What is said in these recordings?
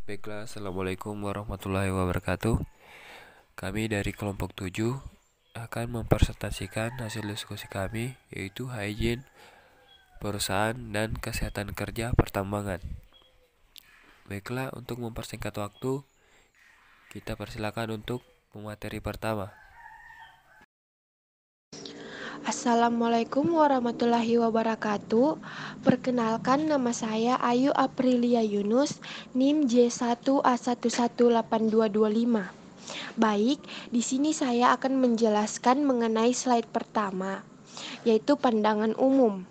Baiklah, Assalamualaikum warahmatullahi wabarakatuh. Kami dari kelompok 7 akan mempresentasikan hasil diskusi kami, yaitu hygiene perusahaan dan kesehatan kerja pertambangan. Baiklah, untuk mempersingkat waktu, kita persilakan untuk pemateri pertama. Assalamualaikum warahmatullahi wabarakatuh. Perkenalkan, nama saya Ayu Aprilia Yunus, NIM J1A118225. Baik, di sini saya akan menjelaskan mengenai slide pertama, yaitu pandangan umum.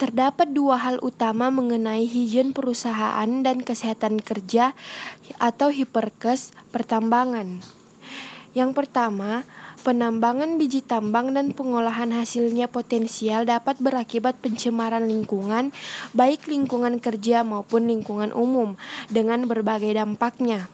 Terdapat dua hal utama mengenai higien perusahaan dan kesehatan kerja atau hiperkes pertambangan. Yang pertama, penambangan biji tambang dan pengolahan hasilnya potensial dapat berakibat pencemaran lingkungan, baik lingkungan kerja maupun lingkungan umum, dengan berbagai dampaknya.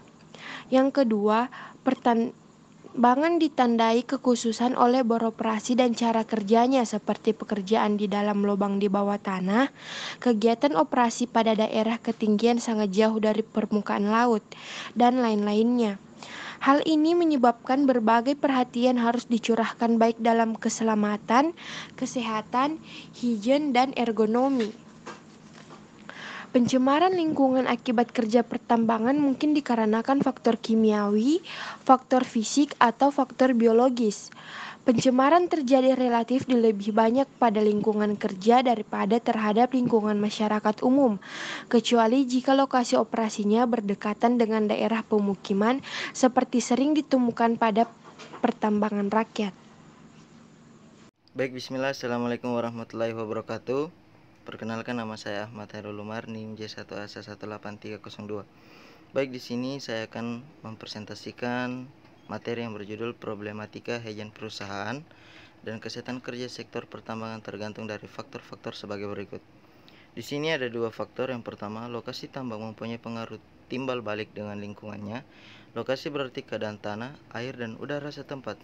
Yang kedua, pertambangan ditandai kekhususan oleh beroperasi dan cara kerjanya seperti pekerjaan di dalam lubang di bawah tanah, kegiatan operasi pada daerah ketinggian sangat jauh dari permukaan laut, dan lain-lainnya. Hal ini menyebabkan berbagai perhatian harus dicurahkan baik dalam keselamatan, kesehatan, higien, dan ergonomi. Pencemaran lingkungan akibat kerja pertambangan mungkin dikarenakan faktor kimiawi, faktor fisik, atau faktor biologis. Pencemaran terjadi relatif lebih banyak pada lingkungan kerja daripada terhadap lingkungan masyarakat umum, kecuali jika lokasi operasinya berdekatan dengan daerah pemukiman seperti sering ditemukan pada pertambangan rakyat. Baik, bismillah. Assalamualaikum warahmatullahi wabarakatuh. Perkenalkan, nama saya Ahmad Hairul Umar, NIM J1A18302. Baik, di sini saya akan mempresentasikan materi yang berjudul Problematika Higien Perusahaan dan Kesehatan Kerja Sektor Pertambangan tergantung dari faktor-faktor sebagai berikut. Di sini ada dua faktor. Yang pertama, lokasi tambang mempunyai pengaruh timbal balik dengan lingkungannya. Lokasi berarti keadaan tanah, air, dan udara setempat.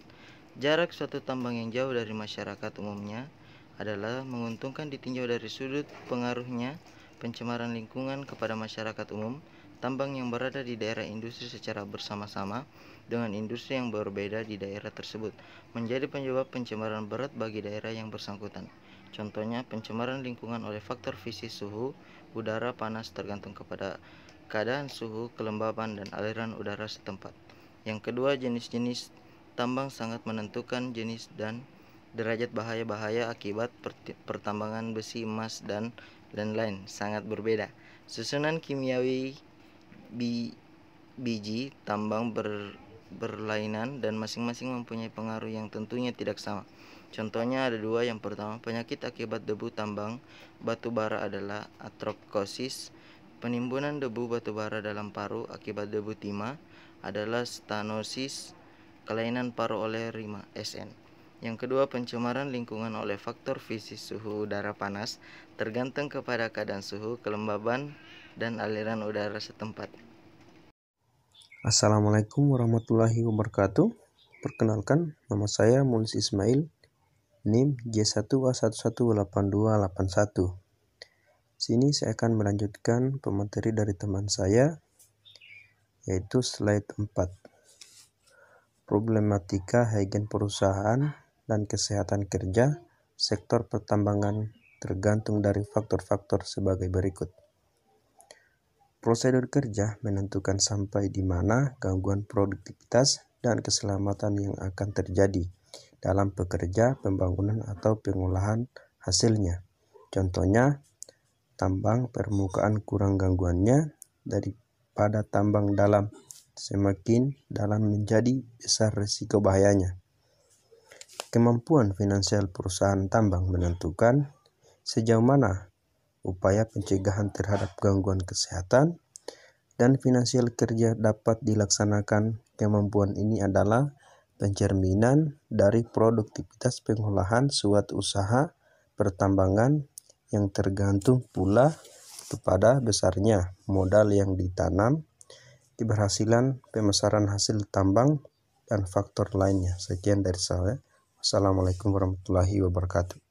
Jarak suatu tambang yang jauh dari masyarakat umumnya adalah menguntungkan ditinjau dari sudut pengaruhnya pencemaran lingkungan kepada masyarakat umum. Tambang yang berada di daerah industri secara bersama-sama dengan industri yang berbeda di daerah tersebut menjadi penyebab pencemaran berat bagi daerah yang bersangkutan. Contohnya, pencemaran lingkungan oleh faktor fisik suhu, udara, panas tergantung kepada keadaan suhu, kelembaban, dan aliran udara setempat. Yang kedua, jenis-jenis tambang sangat menentukan jenis dan derajat bahaya-bahaya akibat pertambangan besi, emas, dan lain-lain sangat berbeda. Susunan kimiawi biji tambang berlainan dan masing-masing mempunyai pengaruh yang tentunya tidak sama. Contohnya ada dua. Yang pertama, penyakit akibat debu tambang batu bara adalah atroksosis. Penimbunan debu batu bara dalam paru akibat debu timah adalah stenosis. Kelainan paru oleh rima SN. Yang kedua, pencemaran lingkungan oleh faktor fisik suhu udara panas tergantung kepada keadaan suhu, kelembaban, dan aliran udara setempat. Assalamualaikum warahmatullahi wabarakatuh. Perkenalkan, nama saya Mulis Ismail, NIM J1A118281. Sini saya akan melanjutkan pemateri dari teman saya, yaitu slide 4. Problematika higien perusahaan dan kesehatan kerja sektor pertambangan tergantung dari faktor-faktor sebagai berikut. Prosedur kerja menentukan sampai di mana gangguan produktivitas dan keselamatan yang akan terjadi dalam pekerja, pembangunan, atau pengolahan hasilnya. Contohnya, tambang permukaan kurang gangguannya daripada tambang dalam. Semakin dalam menjadi besar risiko bahayanya. Kemampuan finansial perusahaan tambang menentukan sejauh mana upaya pencegahan terhadap gangguan kesehatan dan finansial kerja dapat dilaksanakan. Kemampuan ini adalah pencerminan dari produktivitas pengolahan suatu usaha pertambangan yang tergantung pula kepada besarnya modal yang ditanam, keberhasilan pemasaran hasil tambang, dan faktor lainnya. Sekian dari saya. Assalamualaikum warahmatullahi wabarakatuh.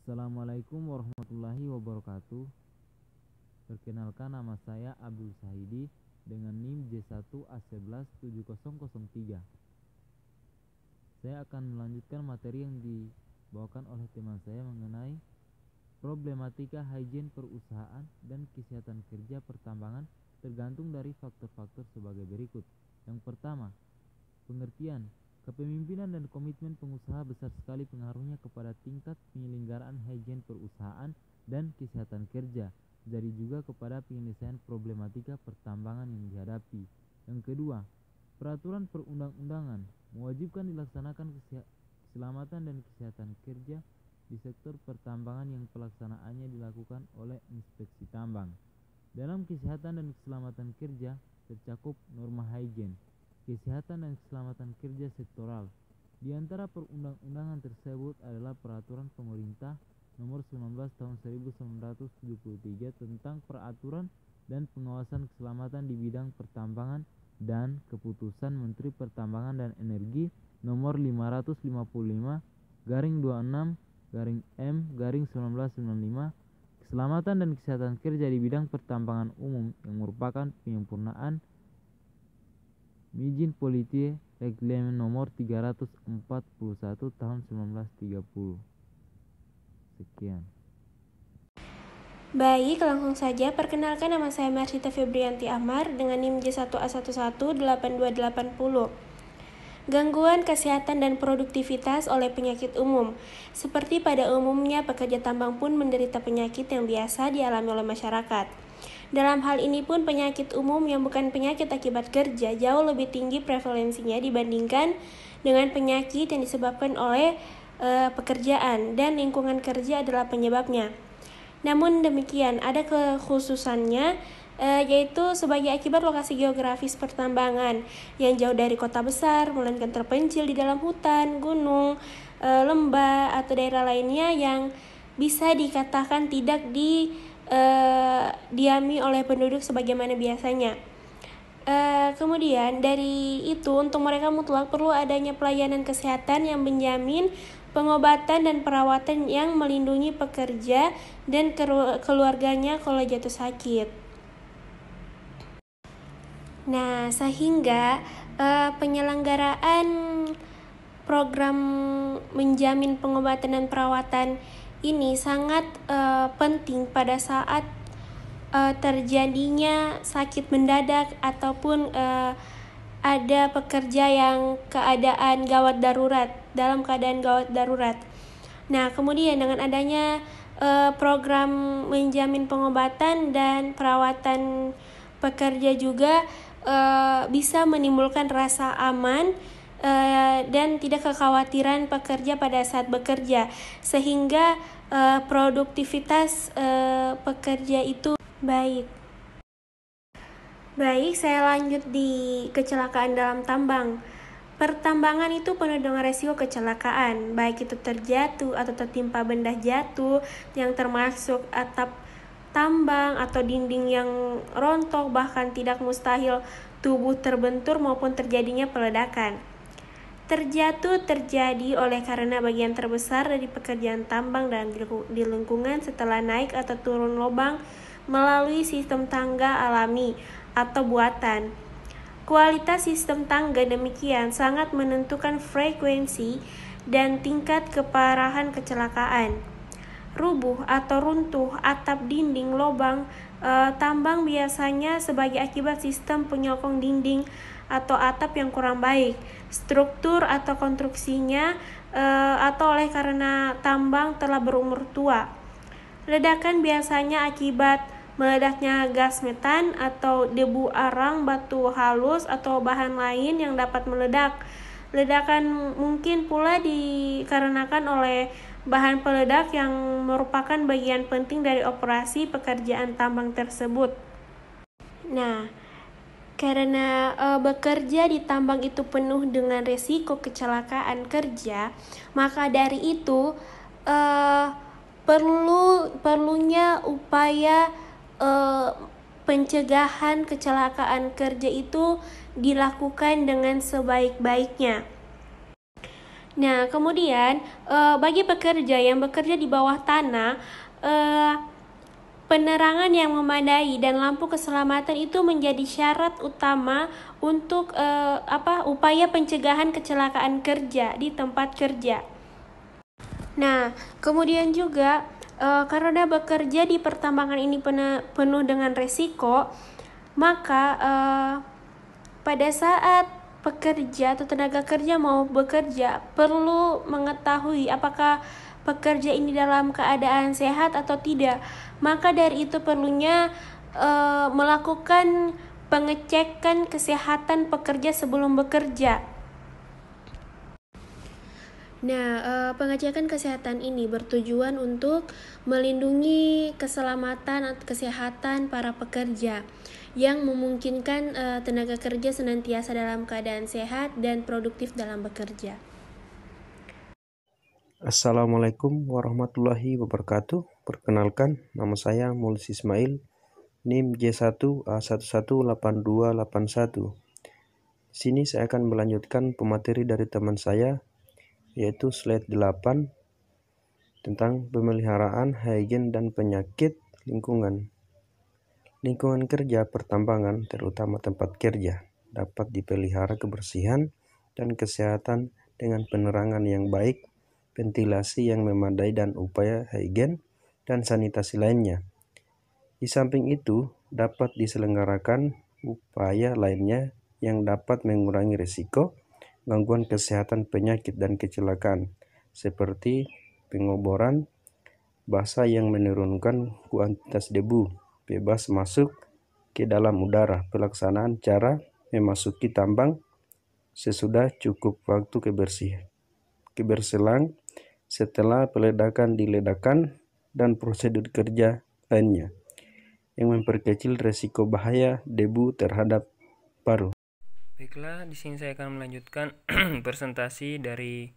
Assalamualaikum warahmatullahi wabarakatuh. Perkenalkan, nama saya Abdul Sahidi dengan NIM J1A117003. Saya akan melanjutkan materi yang dibawakan oleh teman saya mengenai problematika hygiene perusahaan dan kesehatan kerja pertambangan tergantung dari faktor-faktor sebagai berikut. Yang pertama, pengertian. Kepemimpinan dan komitmen pengusaha besar sekali pengaruhnya kepada tingkat penyelenggaraan hygiene perusahaan dan kesehatan kerja. Jadi juga kepada penyelesaian problematika pertambangan yang dihadapi. Yang kedua, peraturan perundang-undangan mewajibkan dilaksanakan keselamatan dan kesehatan kerja di sektor pertambangan yang pelaksanaannya dilakukan oleh inspeksi tambang. Dalam kesehatan dan keselamatan kerja tercakup norma hygiene, kesehatan dan keselamatan kerja sektoral. Di antara perundang-undangan tersebut adalah Peraturan Pemerintah Nomor 19 Tahun 1973 tentang Peraturan dan Pengawasan Keselamatan di Bidang Pertambangan dan Keputusan Menteri Pertambangan dan Energi Nomor 556/M/1995 Keselamatan dan Kesehatan Kerja di Bidang Pertambangan Umum yang merupakan penyempurnaan Mijin Politie Reglemen Nomor 341 Tahun 1930. Sekian. Baik, langsung saja. Perkenalkan, nama saya Marsita Febrianti Amar dengan NIM J1A118280. Gangguan kesehatan dan produktivitas oleh penyakit umum. Seperti pada umumnya, pekerja tambang pun menderita penyakit yang biasa dialami oleh masyarakat. Dalam hal ini pun penyakit umum yang bukan penyakit akibat kerja jauh lebih tinggi prevalensinya dibandingkan dengan penyakit yang disebabkan oleh pekerjaan dan lingkungan kerja adalah penyebabnya. Namun demikian, ada kekhususannya yaitu sebagai akibat lokasi geografis pertambangan yang jauh dari kota besar, melainkan terpencil di dalam hutan, gunung, lembah atau daerah lainnya yang bisa dikatakan tidak didiami oleh penduduk sebagaimana biasanya. Kemudian dari itu, untuk mereka mutlak perlu adanya pelayanan kesehatan yang menjamin pengobatan dan perawatan yang melindungi pekerja dan keluarganya kalau jatuh sakit. Nah, sehingga penyelenggaraan program menjamin pengobatan dan perawatan ini sangat penting pada saat terjadinya sakit mendadak ataupun ada pekerja yang dalam keadaan gawat darurat. Nah, kemudian dengan adanya program menjamin pengobatan dan perawatan pekerja juga bisa menimbulkan rasa aman dan tidak kekhawatiran pekerja pada saat bekerja, sehingga produktivitas pekerja itu baik. Baik, saya lanjut di kecelakaan dalam tambang. Pertambangan itu penuh dengan resiko kecelakaan, baik itu terjatuh atau tertimpa benda jatuh yang termasuk atap tambang atau dinding yang rontok, bahkan tidak mustahil tubuh terbentur maupun terjadinya peledakan. Terjatuh terjadi oleh karena bagian terbesar dari pekerjaan tambang dan di lingkungan setelah naik atau turun lubang melalui sistem tangga alami atau buatan. Kualitas sistem tangga demikian sangat menentukan frekuensi dan tingkat keparahan kecelakaan. Rubuh atau runtuh atap dinding lubang tambang biasanya sebagai akibat sistem penyokong dinding atau atap yang kurang baik, struktur atau konstruksinya, atau oleh karena tambang telah berumur tua. Ledakan biasanya akibat meledaknya gas metan atau debu arang, batu halus, atau bahan lain yang dapat meledak. Ledakan mungkin pula dikarenakan oleh bahan peledak yang merupakan bagian penting dari operasi pekerjaan tambang tersebut. Nah, karena bekerja di tambang itu penuh dengan risiko kecelakaan kerja, maka dari itu perlunya upaya pencegahan kecelakaan kerja itu dilakukan dengan sebaik-baiknya. Nah, kemudian bagi pekerja yang bekerja di bawah tanah, penerangan yang memadai dan lampu keselamatan itu menjadi syarat utama untuk upaya pencegahan kecelakaan kerja di tempat kerja. Nah, kemudian juga karena bekerja di pertambangan ini penuh dengan resiko, maka pada saat pekerja atau tenaga kerja mau bekerja perlu mengetahui apakah pekerja ini dalam keadaan sehat atau tidak. Maka dari itu perlunya melakukan pengecekan kesehatan pekerja sebelum bekerja. Nah, pengecekan kesehatan ini bertujuan untuk melindungi keselamatan atau kesehatan para pekerja yang memungkinkan tenaga kerja senantiasa dalam keadaan sehat dan produktif dalam bekerja. Assalamualaikum warahmatullahi wabarakatuh. Perkenalkan, nama saya Mulsi Ismail, NIM J1A118281. Di sini saya akan melanjutkan pemateri dari teman saya, yaitu slide 8 tentang pemeliharaan higien dan penyakit lingkungan. Lingkungan kerja pertambangan, terutama tempat kerja, dapat dipelihara kebersihan dan kesehatan dengan penerangan yang baik, ventilasi yang memadai, dan upaya higien dan sanitasi lainnya. Di samping itu, dapat diselenggarakan upaya lainnya yang dapat mengurangi risiko gangguan kesehatan, penyakit, dan kecelakaan, seperti pengoboran basah yang menurunkan kuantitas debu bebas masuk ke dalam udara, pelaksanaan cara memasuki tambang sesudah cukup waktu keberselang setelah peledakan diledakan, dan prosedur kerja lainnya yang memperkecil risiko bahaya debu terhadap paru. Baiklah, di sini saya akan melanjutkan presentasi dari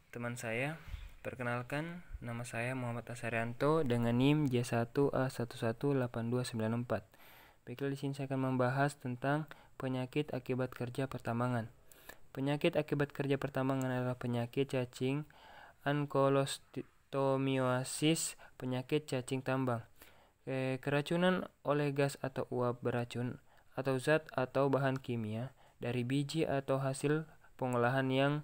teman saya. Perkenalkan, nama saya Muhammad Asarianto dengan NIM J1A118294. Baiklah, di sini saya akan membahas tentang penyakit akibat kerja pertambangan. Penyakit akibat kerja pertambangan adalah penyakit cacing ankylostomiasis, penyakit cacing tambang, keracunan oleh gas atau uap beracun atau zat atau bahan kimia dari biji atau hasil pengolahan yang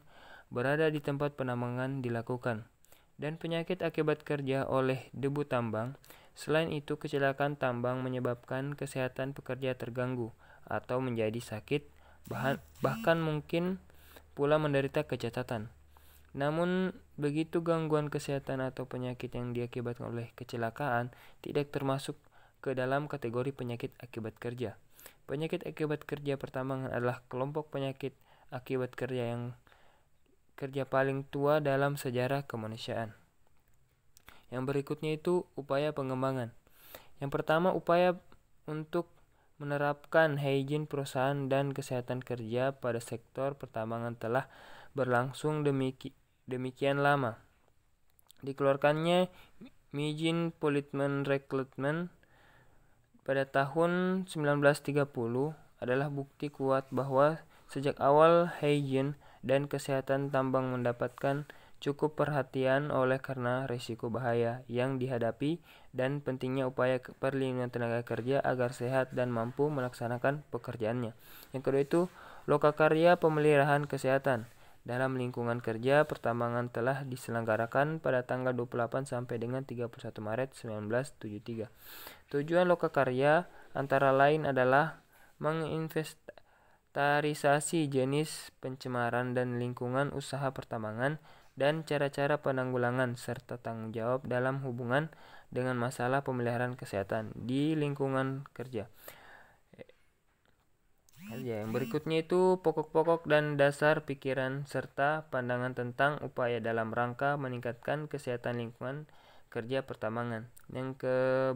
berada di tempat penambangan dilakukan, dan penyakit akibat kerja oleh debu tambang. Selain itu, kecelakaan tambang menyebabkan kesehatan pekerja terganggu atau menjadi sakit, bahkan mungkin pula menderita kecacatan. Namun, begitu gangguan kesehatan atau penyakit yang diakibatkan oleh kecelakaan tidak termasuk ke dalam kategori penyakit akibat kerja. Penyakit akibat kerja pertambangan adalah kelompok penyakit akibat kerja paling tua dalam sejarah kemanusiaan. Yang berikutnya itu upaya pengembangan. Yang pertama, upaya untuk menerapkan higien perusahaan dan kesehatan kerja pada sektor pertambangan telah berlangsung demikian lama. Dikeluarkannya Mijin Pollution Recruitment pada tahun 1930 adalah bukti kuat bahwa sejak awal higien dan kesehatan tambang mendapatkan cukup perhatian oleh karena risiko bahaya yang dihadapi dan pentingnya upaya perlindungan tenaga kerja agar sehat dan mampu melaksanakan pekerjaannya. Yang kedua itu lokakarya pemeliharaan kesehatan dalam lingkungan kerja pertambangan telah diselenggarakan pada tanggal 28 sampai dengan 31 Maret 1973. Tujuan lokakarya antara lain adalah menginventarisasi jenis pencemaran dan lingkungan usaha pertambangan dan cara-cara penanggulangan serta tanggung jawab dalam hubungan dengan masalah pemeliharaan kesehatan di lingkungan kerja. Yang berikutnya itu pokok-pokok dan dasar pikiran serta pandangan tentang upaya dalam rangka meningkatkan kesehatan lingkungan kerja pertambangan. Yang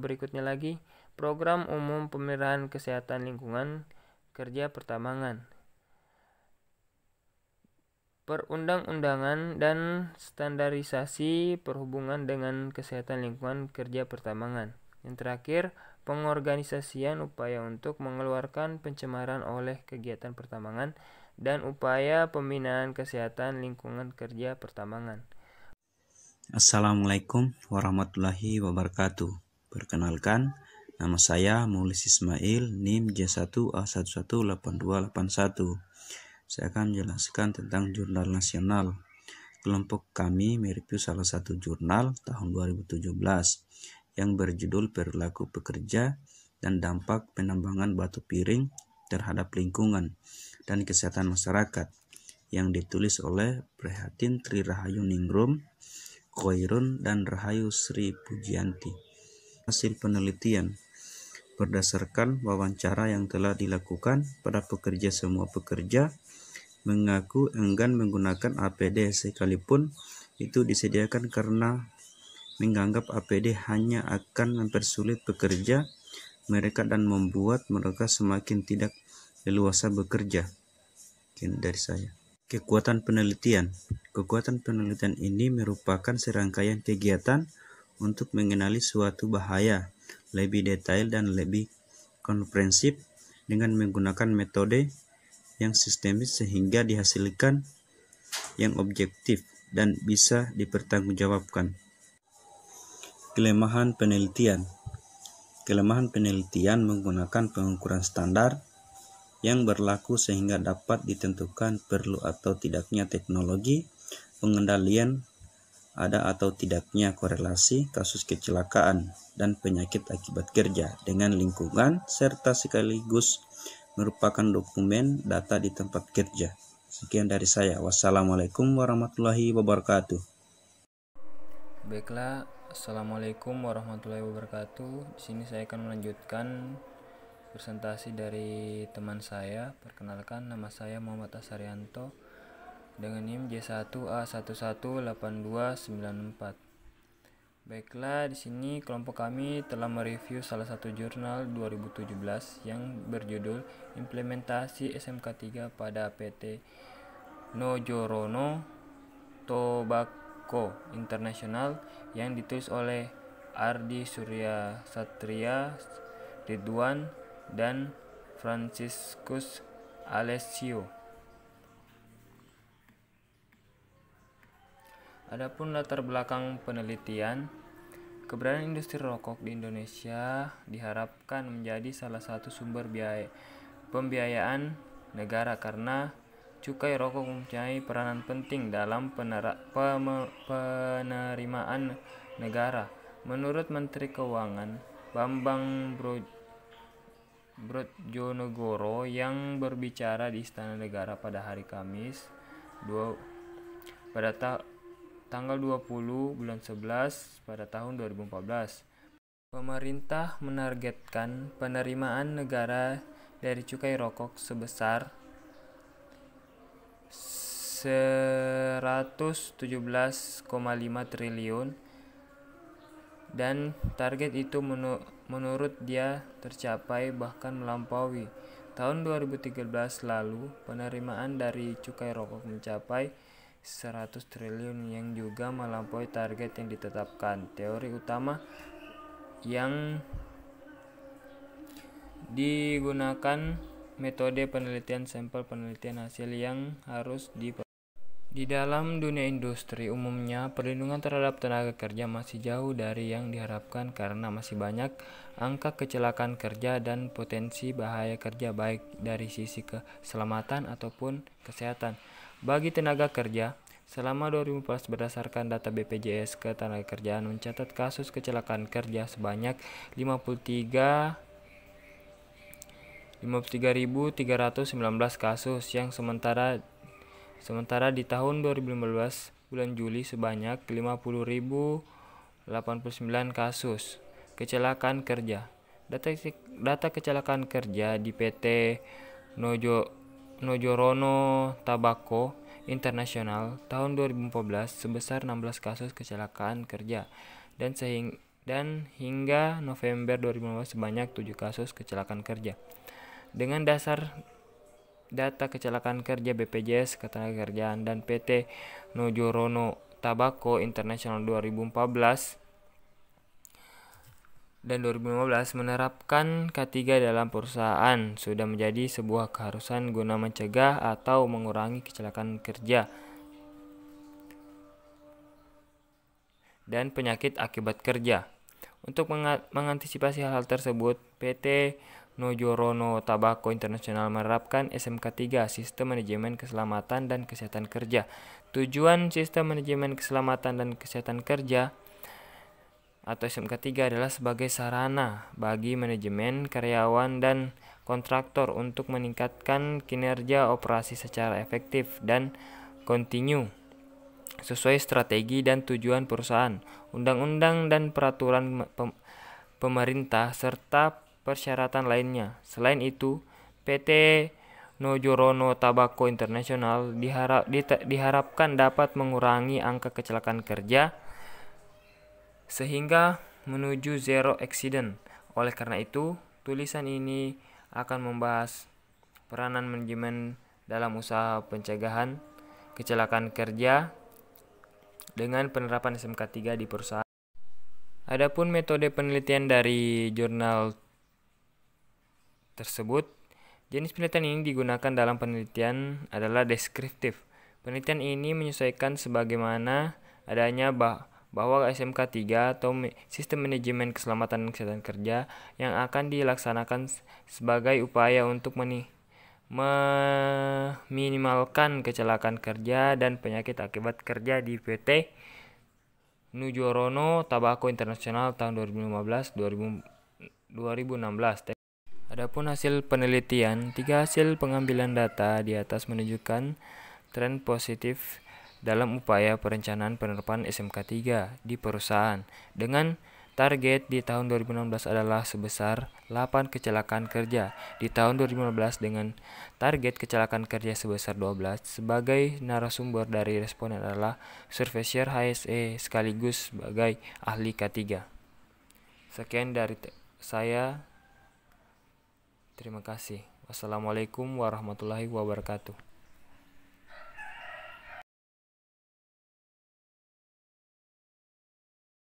berikutnya lagi, program umum pemeliharaan kesehatan lingkungan kerja pertambangan, perundang-undangan dan standarisasi perhubungan dengan kesehatan lingkungan kerja pertambangan. Yang terakhir, pengorganisasian upaya untuk mengeluarkan pencemaran oleh kegiatan pertambangan dan upaya pembinaan kesehatan lingkungan kerja pertambangan. Assalamualaikum warahmatullahi wabarakatuh. Perkenalkan, nama saya Maulis Ismail, NIM J1A118281. Saya akan menjelaskan tentang jurnal nasional. Kelompok kami mereview salah satu jurnal tahun 2017 yang berjudul Perilaku Pekerja dan Dampak Penambangan Batu Piring terhadap Lingkungan dan Kesehatan Masyarakat, yang ditulis oleh Prihatin Tri Rahayu Ningrum, Khairun dan Rahayu Sri Pujianti. Hasil penelitian berdasarkan wawancara yang telah dilakukan pada pekerja, semua pekerja mengaku enggan menggunakan APD sekalipun itu disediakan karena menganggap APD hanya akan mempersulit pekerja mereka dan membuat mereka semakin tidak leluasa bekerja. Sekian dari saya. Kekuatan penelitian. Kekuatan penelitian ini merupakan serangkaian kegiatan untuk mengenali suatu bahaya lebih detail dan lebih komprehensif dengan menggunakan metode yang sistemis sehingga dihasilkan yang objektif dan bisa dipertanggungjawabkan. Kelemahan penelitian. Kelemahan penelitian menggunakan pengukuran standar yang berlaku sehingga dapat ditentukan perlu atau tidaknya teknologi pengendalian, ada atau tidaknya korelasi kasus kecelakaan dan penyakit akibat kerja dengan lingkungan, serta sekaligus merupakan dokumen data di tempat kerja. Sekian dari saya. Wassalamualaikum warahmatullahi wabarakatuh. Baiklah, Assalamualaikum warahmatullahi wabarakatuh. Di sini saya akan melanjutkan presentasi dari teman saya. Perkenalkan, nama saya Muhammad Asarianto dengan NIM J1A118294. Baiklah, di sini kelompok kami telah mereview salah satu jurnal 2017 yang berjudul Implementasi SMK 3 pada PT Nojorono Tobacco International yang ditulis oleh Ardi Surya Satria Ridwan dan Franciscus Alessio. Adapun latar belakang penelitian, keberadaan industri rokok di Indonesia diharapkan menjadi salah satu sumber pembiayaan negara karena cukai rokok mempunyai peranan penting dalam penerimaan negara. Menurut Menteri Keuangan Bambang Brojonegoro yang berbicara di Istana Negara pada hari Kamis tanggal 20 bulan 11 pada tahun 2014. Pemerintah menargetkan penerimaan negara dari cukai rokok sebesar 117,5 triliun dan target itu menurut dia tercapai bahkan melampaui. Tahun 2013 lalu penerimaan dari cukai rokok mencapai 100 triliun yang juga melampaui target yang ditetapkan. Teori utama yang digunakan metode penelitian sampel penelitian hasil yang harus di dalam dunia industri umumnya perlindungan terhadap tenaga kerja masih jauh dari yang diharapkan karena masih banyak angka kecelakaan kerja dan potensi bahaya kerja baik dari sisi keselamatan ataupun kesehatan. Bagi tenaga kerja, selama 2014 berdasarkan data BPJS Ketenagakerjaan mencatat kasus kecelakaan kerja sebanyak 53.319 kasus yang sementara di tahun 2015 bulan Juli sebanyak 50.089 kasus kecelakaan kerja. Data kecelakaan kerja di PT Nojorono Tobacco International tahun 2014 sebesar 16 kasus kecelakaan kerja dan hingga November 2015 sebanyak 7 kasus kecelakaan kerja. Dengan dasar data kecelakaan kerja BPJS Ketenagakerjaan dan PT Nojorono Tobacco International 2014 dan 2015 menerapkan K3 dalam perusahaan sudah menjadi sebuah keharusan guna mencegah atau mengurangi kecelakaan kerja dan penyakit akibat kerja. Untuk mengantisipasi hal-hal tersebut, PT Nojorono Tobacco International menerapkan SMK 3, Sistem Manajemen Keselamatan dan Kesehatan Kerja. Tujuan Sistem Manajemen Keselamatan dan Kesehatan Kerja atau SMK 3 adalah sebagai sarana bagi manajemen, karyawan, dan kontraktor untuk meningkatkan kinerja operasi secara efektif dan kontinu sesuai strategi dan tujuan perusahaan, undang-undang dan peraturan pemerintah, serta persyaratan lainnya. Selain itu, PT Nojorono Tobacco International diharapkan dapat mengurangi angka kecelakaan kerja sehingga menuju zero accident. Oleh karena itu, tulisan ini akan membahas peranan manajemen dalam usaha pencegahan kecelakaan kerja dengan penerapan SMK 3 di perusahaan. Adapun metode penelitian dari jurnal tersebut, jenis penelitian ini digunakan dalam penelitian adalah deskriptif. Penelitian ini menyesuaikan sebagaimana adanya bahwa SMK 3 atau Sistem Manajemen Keselamatan dan Kesehatan Kerja yang akan dilaksanakan sebagai upaya untuk meminimalkan kecelakaan kerja dan penyakit akibat kerja di PT Nojorono Tobacco International tahun 2015-2016. Adapun hasil penelitian, 3 hasil pengambilan data di atas menunjukkan tren positif dalam upaya perencanaan penerapan SMK 3 di perusahaan dengan target di tahun 2016 adalah sebesar 8 kecelakaan kerja. Di tahun 2015 dengan target kecelakaan kerja sebesar 12. Sebagai narasumber dari responden adalah Surveyor HSE sekaligus sebagai ahli K3. Sekian dari saya. Terima kasih. Wassalamualaikum warahmatullahi wabarakatuh.